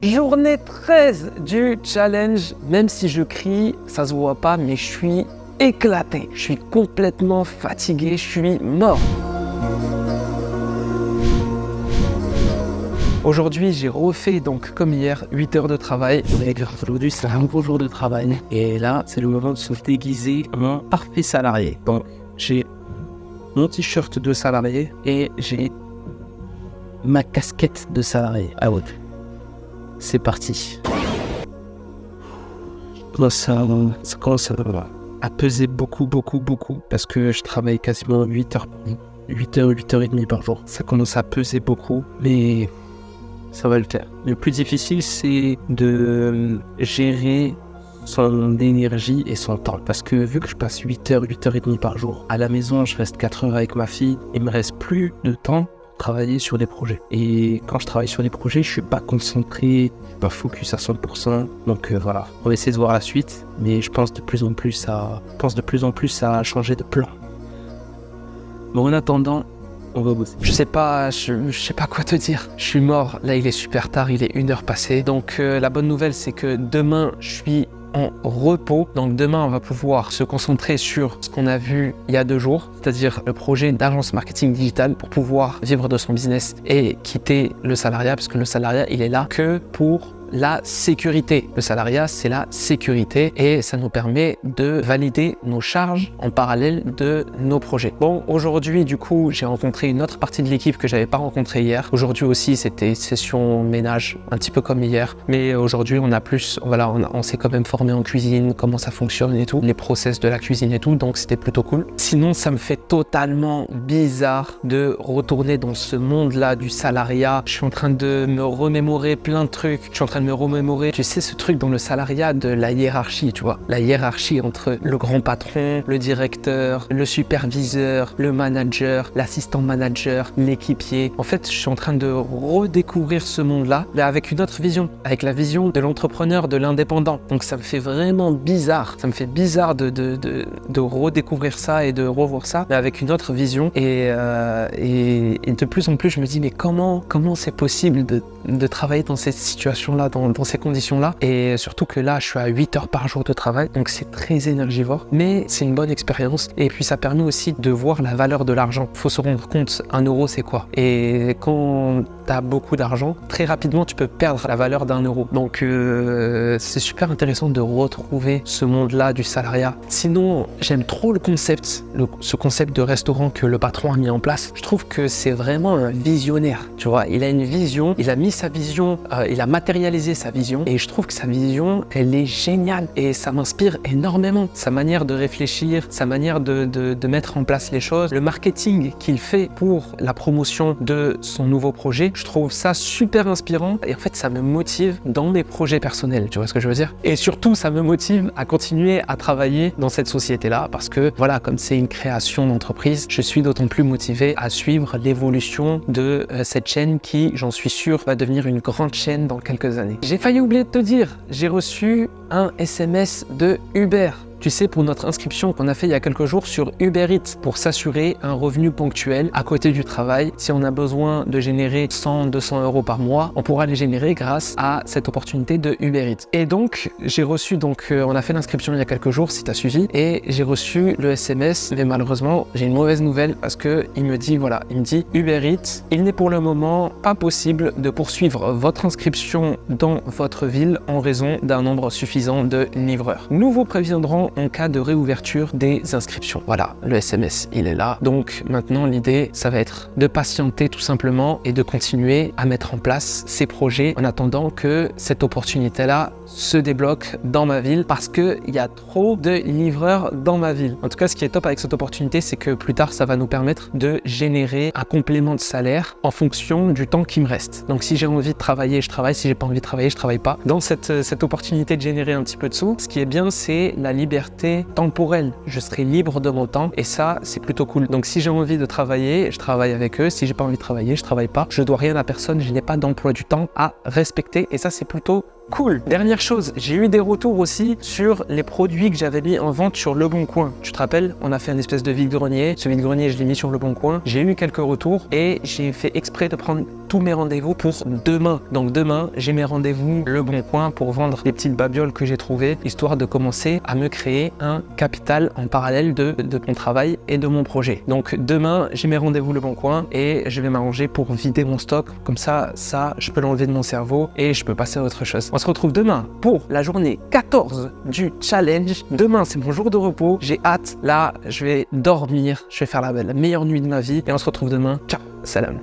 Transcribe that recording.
Journée 13 du challenge. Même si je crie, ça se voit pas, mais je suis éclaté. Je suis complètement fatigué, je suis mort. Aujourd'hui, j'ai refait donc comme hier 8 heures de travail. Aujourd'hui, c'est un gros jour de travail. Et là, c'est le moment de se déguiser en parfait salarié. Donc, j'ai mon t-shirt de salarié et j'ai ma casquette de salarié. Ah ouais. C'est parti. Ça commence à peser beaucoup parce que je travaille quasiment 8 heures, 8 heures et demie par jour. Ça commence à peser beaucoup, mais ça va le faire. Le plus difficile, c'est de gérer son énergie et son temps. Parce que vu que je passe 8 heures et demie par jour, à la maison, je reste 4 heures avec ma fille, il me reste plus de temps travailler sur des projets. Et quand je travaille sur des projets, je suis pas concentré, je suis pas focus à 100%. Donc voilà, on va essayer de voir la suite, mais je pense de plus en plus à changer de plan. Bon, en attendant, on va bosser. Je sais pas quoi te dire. Je suis mort. Là, il est super tard, il est 1 heure passée. Donc la bonne nouvelle, c'est que demain, je suis en repos. Donc demain, on va pouvoir se concentrer sur ce qu'on a vu il y a 2 jours, c'est-à-dire le projet d'agence marketing digital pour pouvoir vivre de son business et quitter le salariat, parce que le salariat, il est là que pour la sécurité. Le salariat, c'est la sécurité et ça nous permet de valider nos charges en parallèle de nos projets. Bon, aujourd'hui, du coup, j'ai rencontré une autre partie de l'équipe que j'avais pas rencontrée hier. Aujourd'hui aussi, c'était session ménage, un petit peu comme hier. Mais aujourd'hui, on a plus, voilà, on s'est quand même formé en cuisine, comment ça fonctionne et tout, les process de la cuisine et tout, donc c'était plutôt cool. Sinon, ça me fait totalement bizarre de retourner dans ce monde-là du salariat. Je suis en train de me remémorer plein de trucs. Je suis en train de me remémorer, tu sais, ce truc dans le salariat de la hiérarchie, tu vois. La hiérarchie entre le grand patron, le directeur, le superviseur, le manager, l'assistant manager, l'équipier. En fait, je suis en train de redécouvrir ce monde-là, mais avec une autre vision, avec la vision de l'entrepreneur, de l'indépendant. Donc ça me fait vraiment bizarre. Ça me fait bizarre de redécouvrir ça et de revoir ça, mais avec une autre vision. Et de plus en plus, je me dis, mais comment c'est possible de travailler dans cette situation-là, dans ces conditions-là, et surtout que là je suis à 8 heures par jour de travail, donc c'est très énergivore, mais c'est une bonne expérience. Et puis ça permet aussi de voir la valeur de l'argent. Il faut se rendre compte, 1 euro c'est quoi, et quand tu as beaucoup d'argent, très rapidement tu peux perdre la valeur d'1 euro. Donc c'est super intéressant de retrouver ce monde-là du salariat. Sinon, j'aime trop le concept, ce concept de restaurant que le patron a mis en place. Je trouve que c'est vraiment un visionnaire, tu vois. Il a une vision, il a mis sa vision, il a matérialisé sa vision, et je trouve que sa vision, elle est géniale et ça m'inspire énormément. Sa manière de réfléchir, sa manière de mettre en place les choses, le marketing qu'il fait pour la promotion de son nouveau projet, je trouve ça super inspirant, et en fait ça me motive dans mes projets personnels, tu vois ce que je veux dire. Et surtout ça me motive à continuer à travailler dans cette société-là, parce que voilà, comme c'est une création d'entreprise, je suis d'autant plus motivé à suivre l'évolution de cette chaîne qui, j'en suis sûr, va devenir une grande chaîne dans quelques années. J'ai failli oublier de te dire, j'ai reçu un SMS de Uber. Tu sais, pour notre inscription qu'on a fait il y a quelques jours sur Uber Eats, pour s'assurer un revenu ponctuel à côté du travail. Si on a besoin de générer 100-200 euros par mois, on pourra les générer grâce à cette opportunité de Uber Eats. Et donc, j'ai reçu, on a fait l'inscription il y a quelques jours, si tu as suivi, et j'ai reçu le SMS, mais malheureusement, j'ai une mauvaise nouvelle parce que il me dit Uber Eats, il n'est pour le moment pas possible de poursuivre votre inscription dans votre ville en raison d'un nombre suffisant de livreurs. Nous vous préviendrons en cas de réouverture des inscriptions. Voilà, le SMS, il est là. Donc maintenant, l'idée, ça va être de patienter tout simplement et de continuer à mettre en place ces projets en attendant que cette opportunité-là se débloque dans ma ville, parce qu'il y a trop de livreurs dans ma ville. En tout cas, ce qui est top avec cette opportunité, c'est que plus tard, ça va nous permettre de générer un complément de salaire en fonction du temps qui me reste. Donc si j'ai envie de travailler, je travaille. Si j'ai pas envie de travailler, je travaille pas. Dans cette opportunité de générer un petit peu de sous, ce qui est bien, c'est la liberté liberté temporelle. Je serai libre de mon temps et ça, c'est plutôt cool. Donc si j'ai envie de travailler, je travaille avec eux. Si j'ai pas envie de travailler, je travaille pas. Je dois rien à personne, je n'ai pas d'emploi du temps à respecter et ça, c'est plutôt cool. Dernière chose, j'ai eu des retours aussi sur les produits que j'avais mis en vente sur Le Bon Coin. Tu te rappelles, on a fait une espèce de vide-grenier. Ce vide-grenier, je l'ai mis sur Le Bon Coin. J'ai eu quelques retours et j'ai fait exprès de prendre tous mes rendez-vous pour demain. Donc demain, j'ai mes rendez-vous Le Bon Coin pour vendre les petites babioles que j'ai trouvées, histoire de commencer à me créer un capital en parallèle de mon travail et de mon projet. Donc demain, j'ai mes rendez-vous Le Bon Coin et je vais m'arranger pour vider mon stock. Comme ça, je peux l'enlever de mon cerveau et je peux passer à autre chose. On se retrouve demain pour la journée 14 du challenge. Demain, c'est mon jour de repos. J'ai hâte. Là, je vais dormir. Je vais faire la meilleure nuit de ma vie. Et on se retrouve demain. Ciao, salam.